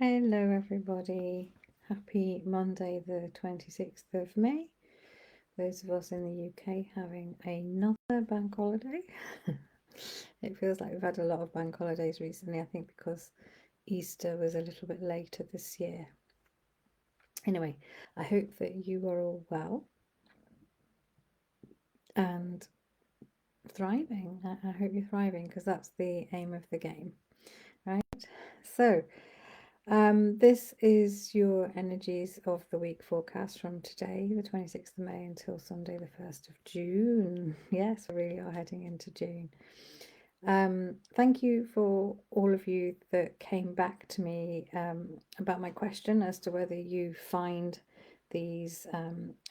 Hello everybody, happy Monday the 26th of May. Those of us in the UK having another bank holiday. It feels like we've had a lot of bank holidays recently, I think because Easter was a little bit later this year. Anyway, I hope that you are all well and thriving. I hope you're thriving because that's the aim of the game, right? So, this is your energies of the week forecast from today, the 26th of May, until Sunday, the 1st of June. Yes, we really are heading into June. Thank you for all of you that came back to me about my question as to whether you find these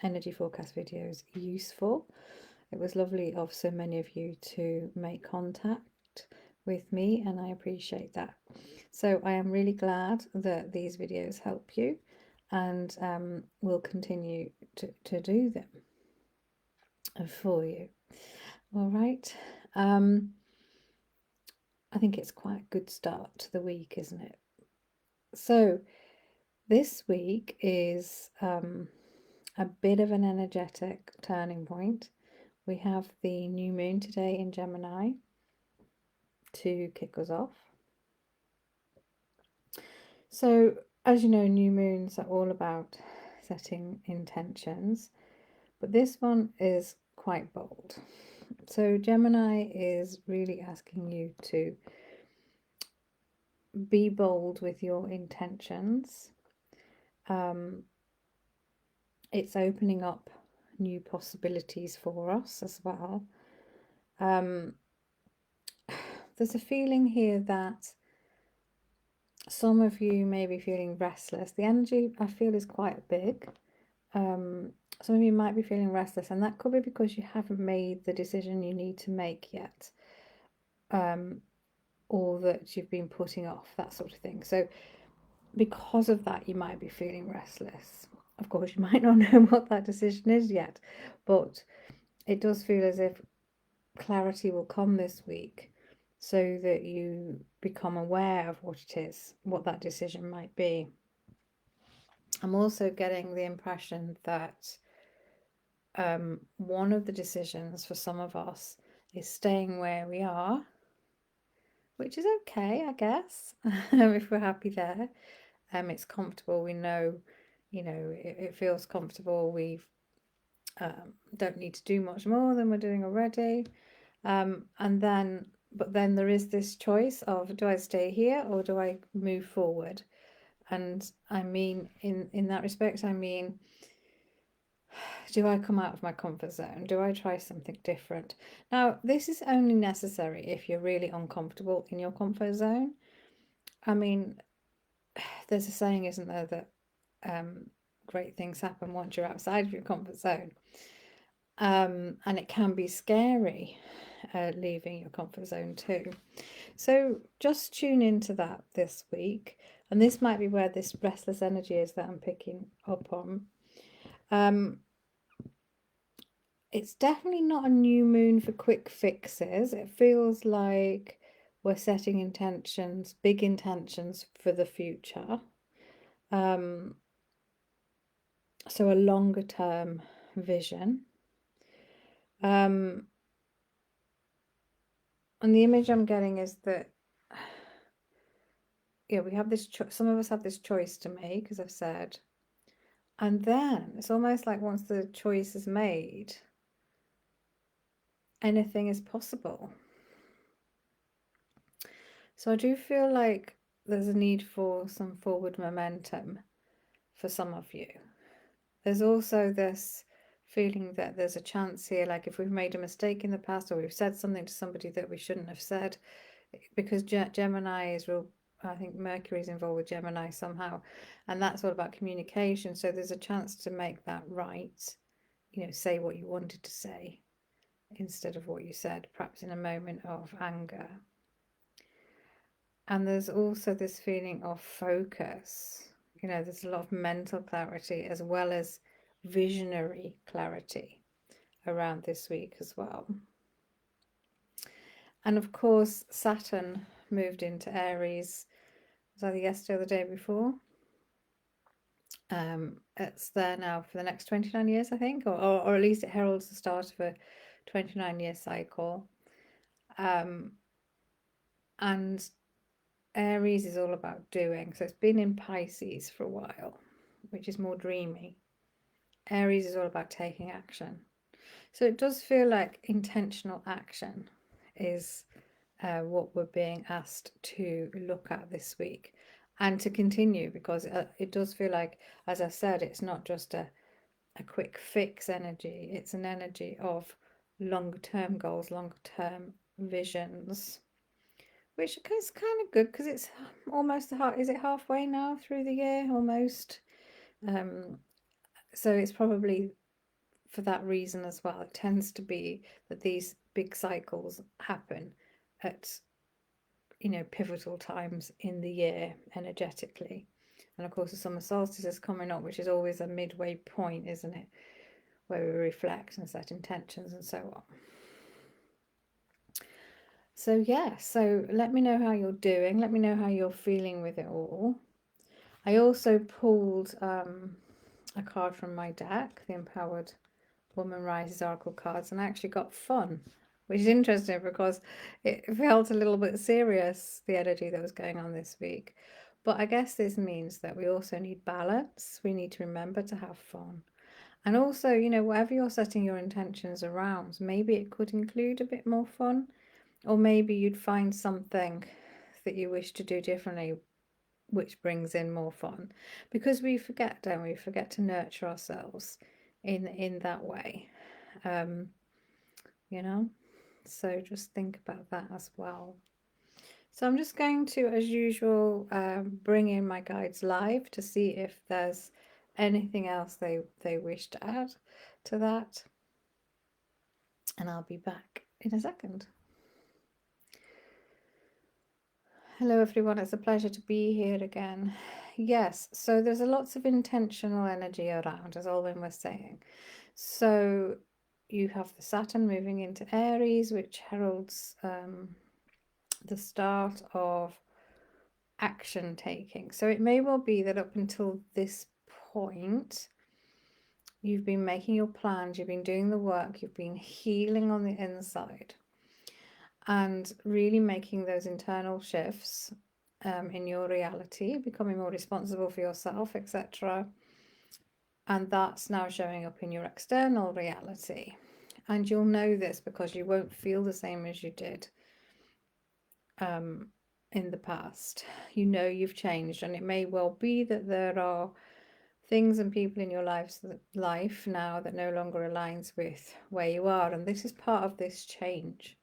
energy forecast videos useful. It was lovely of so many of you to make contact with me, and I appreciate that. So I am really glad that these videos help you, and will continue to do them for you. All right. I think it's quite a good start to the week, isn't it? So this week is a bit of an energetic turning point. We have the new moon today in Gemini to kick us off. So, as you know, new moons are all about setting intentions, but this one is quite bold. So, Gemini is really asking you to be bold with your intentions. It's opening up new possibilities for us as well. There's a feeling here that some of you may be feeling restless. The energy I feel is quite big. Some of you might be feeling restless, and that could be because you haven't made the decision you need to make yet, or that you've been putting off, that sort of thing. So because of that, you might be feeling restless. Of course, you might not know what that decision is yet, but it does feel as if clarity will come this week so that you become aware of what it is, what that decision might be. I'm also getting the impression that one of the decisions for some of us is staying where we are, which is okay, I guess, if we're happy there. It's comfortable. We know, it feels comfortable. We don't need to do much more than we're doing already. But then there is this choice of, do I stay here or do I move forward? And I mean, in that respect, I mean, do I come out of my comfort zone? Do I try something different? Now, this is only necessary if you're really uncomfortable in your comfort zone. I mean, there's a saying, isn't there, that great things happen once you're outside of your comfort zone. And it can be scary leaving your comfort zone too. So just tune into that this week. And this might be where this restless energy is that I'm picking up on. It's definitely not a new moon for quick fixes. It feels like we're setting intentions, big intentions for the future. So a longer term vision. And the image I'm getting is that, we have this, some of us have this choice to make, as I've said. And then it's almost like once the choice is made, anything is possible. So I do feel like there's a need for some forward momentum for some of you. There's also this feeling that there's a chance here, like if we've made a mistake in the past or we've said something to somebody that we shouldn't have said, because Gemini is real. I think Mercury is involved with Gemini somehow, and that's all about communication. So there's a chance to make that right, say what you wanted to say instead of what you said, perhaps in a moment of anger. And there's also this feeling of focus. There's a lot of mental clarity as well as visionary clarity around this week as well. And of course, Saturn moved into Aries was either yesterday or the day before. It's there now for the next 29 years, I think, or at least it heralds the start of a 29-year cycle. And Aries is all about doing. So it's been in Pisces for a while, which is more dreamy. Aries is all about taking action. So it does feel like intentional action is what we're being asked to look at this week and to continue, because it does feel like, as I said, it's not just a quick fix energy. It's an energy of longer term goals, longer term visions, which is kind of good because it's almost is it halfway now through the year almost? So it's probably for that reason as well. It tends to be that these big cycles happen at, you know, pivotal times in the year energetically. And of course the summer solstice is coming up, which is always a midway point, isn't it, where we reflect and set intentions and so on. So yeah, so let me know how you're doing. Let me know how you're feeling with it all. I also pulled a card from my deck, the Empowered Woman Rises Oracle cards, and I actually got fun, which is interesting because it felt a little bit serious, the energy that was going on this week. But I guess this means that we also need balance. We need to remember to have fun. And also, you know, whatever you're setting your intentions around, maybe it could include a bit more fun, or maybe you'd find something that you wish to do differently, which brings in more fun. Because we forget, don't we? Forget to nurture ourselves in that way. You know, so just think about that as well. So I'm just going to, as usual, bring in my guides live to see if there's anything else they wish to add to that, and I'll be back in a second. Hello everyone, it's a pleasure to be here again. Yes, so there's lots of intentional energy around, as Alwyn was saying. So you have the Saturn moving into Aries, which heralds the start of action taking. So it may well be that up until this point, you've been making your plans, you've been doing the work, you've been healing on the inside, and really making those internal shifts in your reality, becoming more responsible for yourself, etc. And that's now showing up in your external reality. And you'll know this because you won't feel the same as you did in the past. You know you've changed, and it may well be that there are things and people in your life now that no longer aligns with where you are, and this is part of this change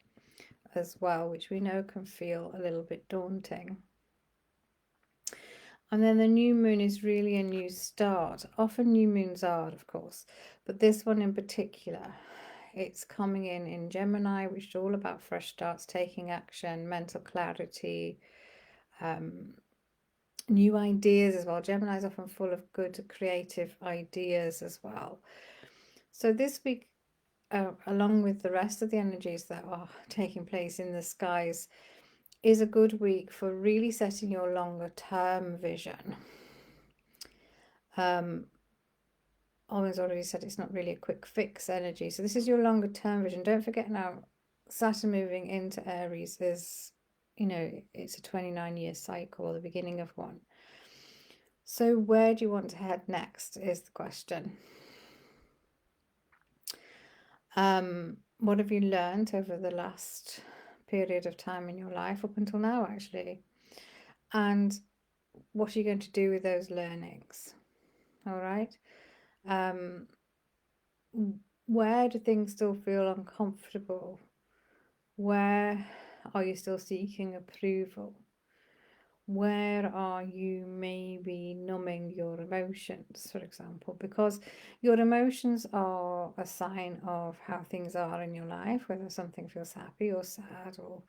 as well, which we know can feel a little bit daunting. And then the new moon is really a new start. Often new moons are, of course, but this one in particular, it's coming in Gemini, which is all about fresh starts, taking action, mental clarity, new ideas as well. Gemini is often full of good creative ideas as well. So this week, along with the rest of the energies that are taking place in the skies, is a good week for really setting your longer term vision. Always already said it's not really a quick fix energy. So this is your longer term vision. Don't forget now, Saturn moving into Aries is, you know, it's a 29-year cycle, or the beginning of one. So where do you want to head next is the question. What have you learned over the last period of time in your life, up until now actually? And what are you going to do with those learnings? All right. Where do things still feel uncomfortable? Where are you still seeking approval? Where are you maybe numbing your emotions, for example? Because your emotions are a sign of how things are in your life, whether something feels happy or sad, or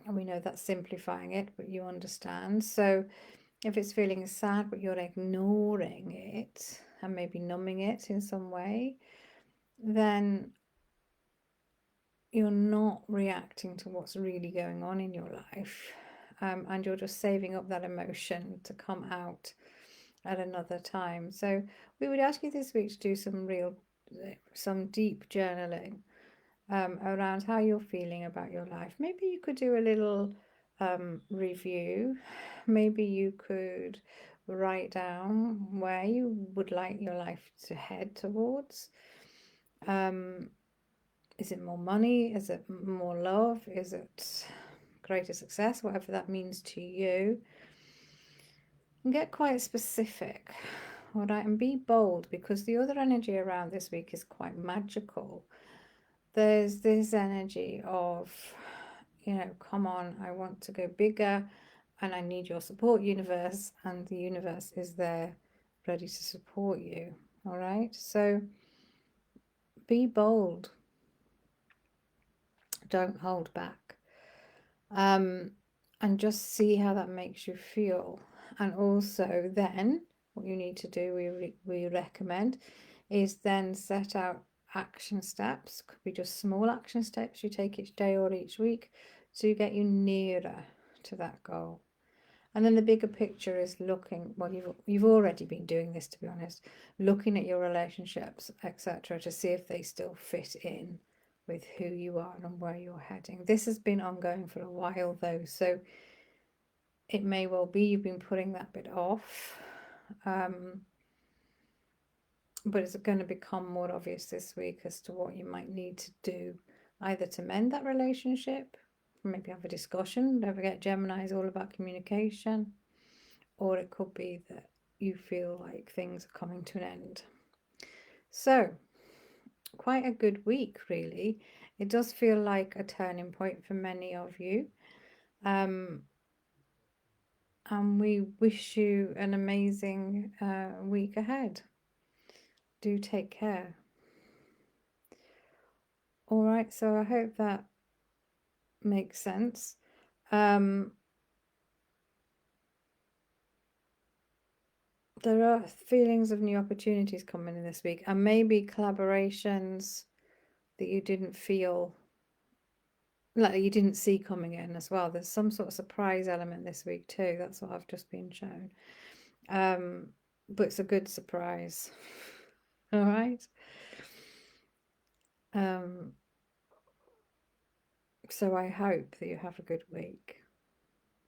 we know that's simplifying it, but you understand. So if it's feeling sad, but you're ignoring it and maybe numbing it in some way, then you're not reacting to what's really going on in your life. and you're just saving up that emotion to come out at another time. So we would ask you this week to do some deep journaling around how you're feeling about your life. Maybe you could do a little review. Maybe you could write down where you would like your life to head towards. Is it more money? Is it more love? Is it greater success? Whatever that means to you. And get quite specific. All right, and be bold, because the other energy around this week is quite magical. There's this energy of, come on, I want to go bigger and I need your support, universe, and the universe is there ready to support you. All right, so be bold, don't hold back, and just see how that makes you feel. And also then what you need to do, we recommend, is then set out action steps. Could be just small action steps you take each day or each week to get you nearer to that goal. And then the bigger picture is looking, well, you've already been doing this, to be honest, looking at your relationships, etc., to see if they still fit in with who you are and where you're heading. This has been ongoing for a while though, so it may well be you've been putting that bit off, but it's going to become more obvious this week as to what you might need to do, either to mend that relationship, maybe have a discussion. Don't forget, Gemini is all about communication, or it could be that you feel like things are coming to an end. So, quite a good week, really. It does feel like a turning point for many of you. And we wish you an amazing week ahead. Do take care. All right, so I hope that makes sense. There are feelings of new opportunities coming in this week, and maybe collaborations that you didn't feel like you didn't see coming in as well. There's some sort of surprise element this week too. That's what I've just been shown. But it's a good surprise. All right. So I hope that you have a good week.